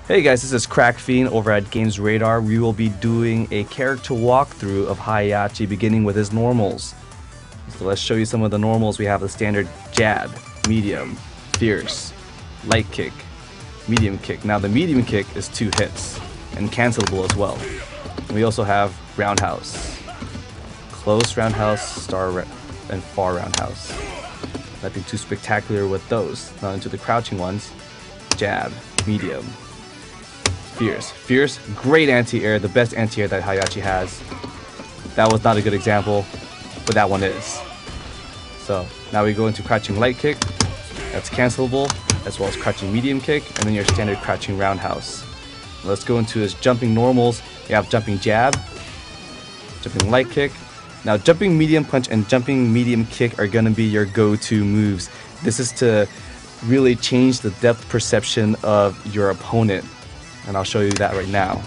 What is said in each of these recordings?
Hey guys, this is Crackfiend over at Games Radar. We will be doing a character walkthrough of Heihachi beginning with his normals. So let's show you some of the normals. We have the standard jab, medium, fierce, light kick, medium kick. Now the medium kick is 2 hits and cancelable as well. We also have roundhouse, close roundhouse, and far roundhouse. Nothing too spectacular with those. Now into the crouching ones, jab, medium, fierce. Fierce, great anti-air, the best anti-air that Heihachi has. That was not a good example, but that one is. So now we go into crouching light kick, that's cancelable, as well as crouching medium kick, and then your standard crouching roundhouse. Let's go into his jumping normals. We have jumping jab, jumping light kick. Now jumping medium punch and jumping medium kick are gonna be your go-to moves. This is to really change the depth perception of your opponent. And I'll show you that right now.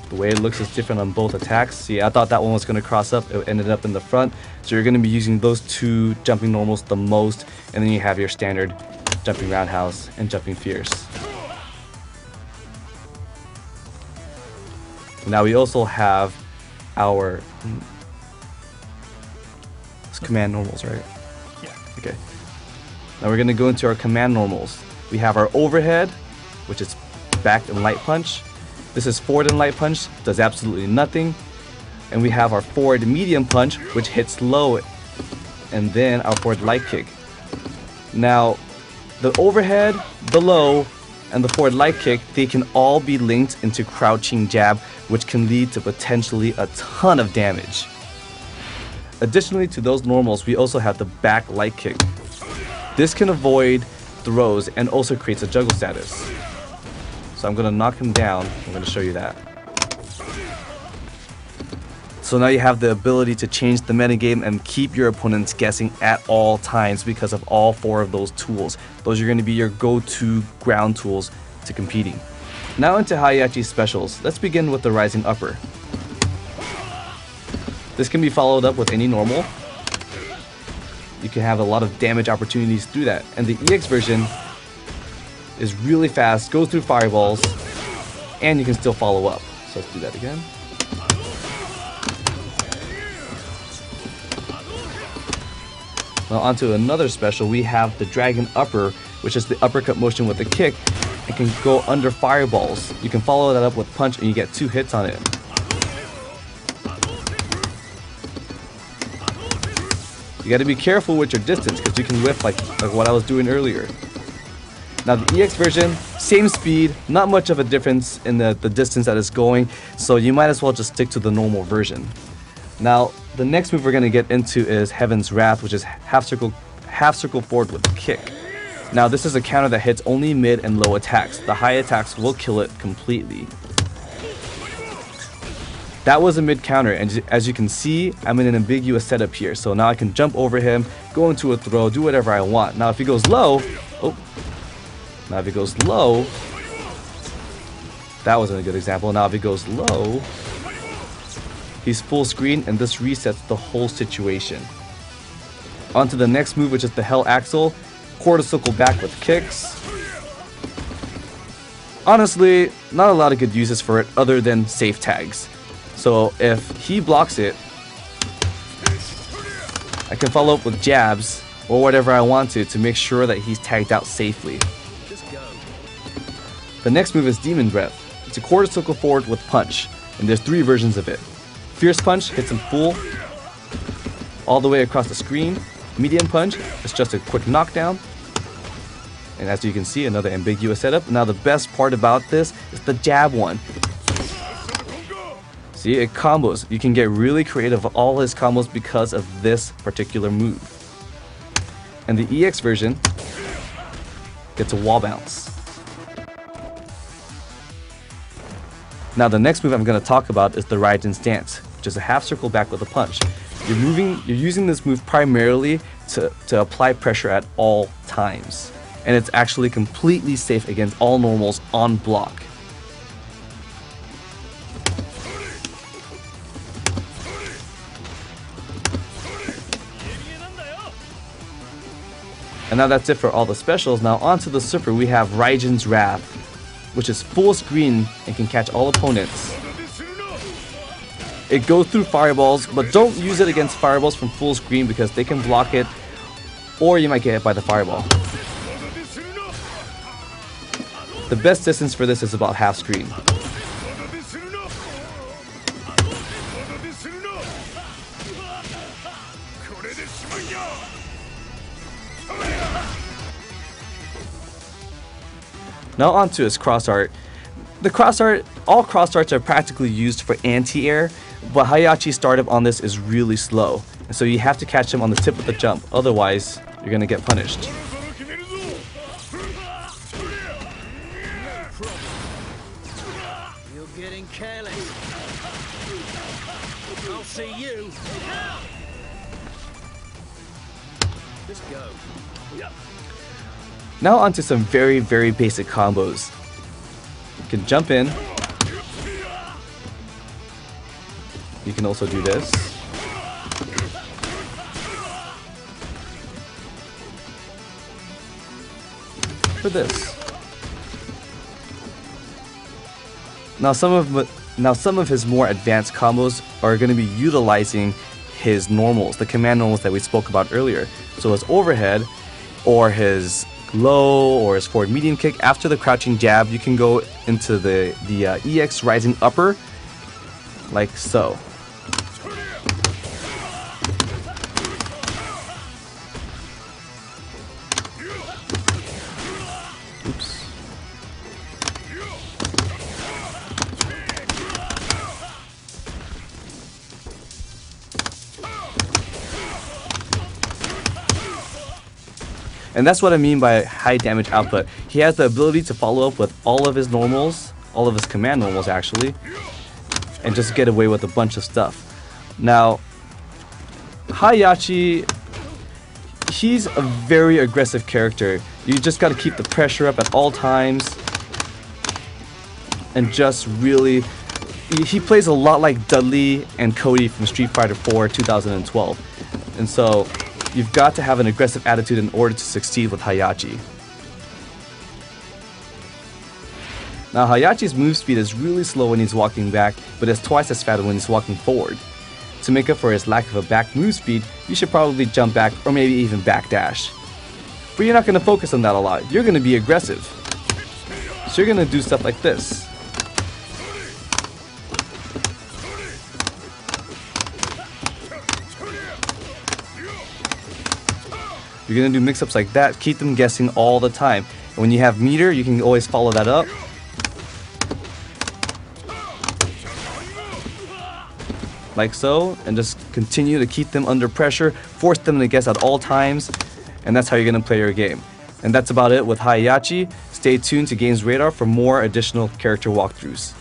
The way it looks is different on both attacks. See, I thought that one was going to cross up. It ended up in the front. So you're going to be using those 2 jumping normals the most. And then you have your standard jumping roundhouse and jumping fierce. Now we also have our command normals, right? Yeah. Okay. Now we're going to go into our command normals. We have our overhead, which is back and light punch. This is forward and light punch, does absolutely nothing. And we have our forward medium punch, which hits low, and then our forward light kick. Now, the overhead, the low, and the forward light kick, they can all be linked into crouching jab, which can lead to potentially a ton of damage. Additionally to those normals, we also have the back light kick. This can avoid throws and also creates a juggle status. So I'm going to knock him down. I'm going to show you that. So now you have the ability to change the metagame and keep your opponents guessing at all times because of all 4 of those tools. Those are going to be your go-to ground tools to competing. Now into Heihachi's specials. Let's begin with the rising upper. This can be followed up with any normal. You can have a lot of damage opportunities through that. And the EX version is really fast, goes through fireballs, and you can still follow up. So let's do that again. Now onto another special, we have the dragon upper, which is the uppercut motion with the kick. It can go under fireballs. You can follow that up with punch and you get 2 hits on it. You got to be careful with your distance because you can whiff like what I was doing earlier. Now the EX version, same speed, not much of a difference in the distance that it's going, so you might as well just stick to the normal version. Now the next move we're going to get into is Heaven's Wrath, which is half circle forward with a kick. Now this is a counter that hits only mid and low attacks. The high attacks will kill it completely. That was a mid counter, and as you can see, I'm in an ambiguous setup here. So now I can jump over him, go into a throw, do whatever I want. Now if he goes low, that wasn't a good example. Now if he goes low, he's full screen, and this resets the whole situation. On to the next move, which is the Hell Axle, quarter circle back with kicks. Honestly, not a lot of good uses for it other than safe tags. So if he blocks it, I can follow up with jabs or whatever I want to make sure that he's tagged out safely. The next move is Demon Breath. It's a quarter circle forward with punch, and there's 3 versions of it. Fierce punch hits him full, all the way across the screen. Medium punch is just a quick knockdown. And as you can see, another ambiguous setup. Now the best part about this is the jab one. See, it combos. You can get really creative with all his combos because of this particular move. And the EX version gets a wall bounce. Now the next move I'm going to talk about is the Raijin stance, which is a half circle back with a punch. You're using this move primarily to apply pressure at all times. And it's actually completely safe against all normals on block. And now that's it for all the specials. Now onto the super, we have Raijin's Wrath, which is full screen and can catch all opponents. It goes through fireballs, but don't use it against fireballs from full screen because they can block it, or you might get hit by the fireball. The best distance for this is about half screen. Now onto his cross art. All cross arts are practically used for anti-air, but Heihachi's startup on this is really slow. And so you have to catch him on the tip of the jump, otherwise you're gonna get punished. You're getting careless. I'll see you. Just go. Now onto some very, very basic combos. You can jump in. You can also do this. For this. Now some of his more advanced combos are going to be utilizing his normals, the command normals that we spoke about earlier. So his overhead or his low or his forward medium kick. After the crouching jab, you can go into the EX rising upper, like so. Oops. And that's what I mean by high damage output. He has the ability to follow up with all of his normals, all of his command normals actually, and just get away with a bunch of stuff. Now, Heihachi, he's a very aggressive character. You just gotta keep the pressure up at all times and just really, he plays a lot like Dudley and Cody from Street Fighter 4 2012. And so, you've got to have an aggressive attitude in order to succeed with Heihachi. Now Heihachi's move speed is really slow when he's walking back, but it's twice as fast when he's walking forward. To make up for his lack of a back move speed, you should probably jump back or maybe even backdash. But you're not going to focus on that a lot, you're going to be aggressive. So you're going to do stuff like this. You're going to do mix-ups like that, keep them guessing all the time. And when you have meter, you can always follow that up. Like so, and just continue to keep them under pressure, force them to guess at all times, and that's how you're going to play your game. And that's about it with Heihachi. Stay tuned to Games Radar for more additional character walkthroughs.